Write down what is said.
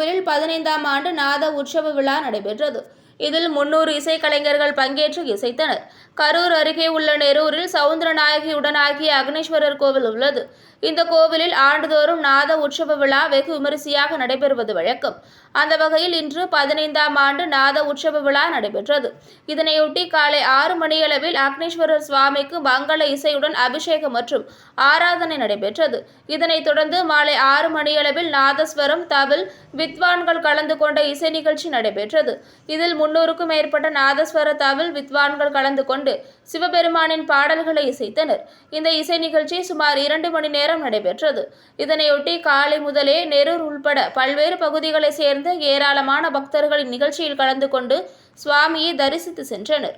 கோவிலில் 15ஆம் ஆண்டு நாத உற்சவ விழா நடைபெற்றது. இதில் 300 இசைக்கலைஞர்கள் பங்கேற்று இசைத்தனர். கரூர் அருகே உள்ள நெரூரில் சவுந்தரநாயகி உடனாகிய அக்னீஸ்வரர் கோவில் உள்ளது. இந்த கோவிலில் ஆண்டுதோறும் நாத உற்சவ விழா வெகு விமரிசையாக நடைபெறுவது வழக்கம். அந்த வகையில் இன்று 15ஆம் ஆண்டு நாத உற்சவ விழா நடைபெற்றது. இதனையொட்டி காலை 6 மணியளவில் அக்னீஸ்வரர் சுவாமிக்கு மங்கள இசையுடன் அபிஷேகம் மற்றும் ஆராதனை நடைபெற்றது. இதனைத் தொடர்ந்து மாலை 6 மணியளவில் நாதஸ்வரம், தவில் வித்வான்கள் கலந்து கொண்ட இசை நிகழ்ச்சி நடைபெற்றது. இதில் 300க்கும் மேற்பட்ட நாதஸ்வர, தவில் வித்வான்கள் கலந்து கொண்டு சிவபெருமானின் பாடல்களை இசைத்தனர். இந்த இசை நிகழ்ச்சி சுமார் 2 மணி நேரம் நடைபெற்றது. இதனையொட்டி காலை முதலே நெரூர் உள்பட பல்வேறு பகுதிகளைச் சேர்ந்த ஏராளமான பக்தர்கள் இந்நிகழ்ச்சியில் கலந்து கொண்டு சுவாமியை தரிசித்து சென்றனர்.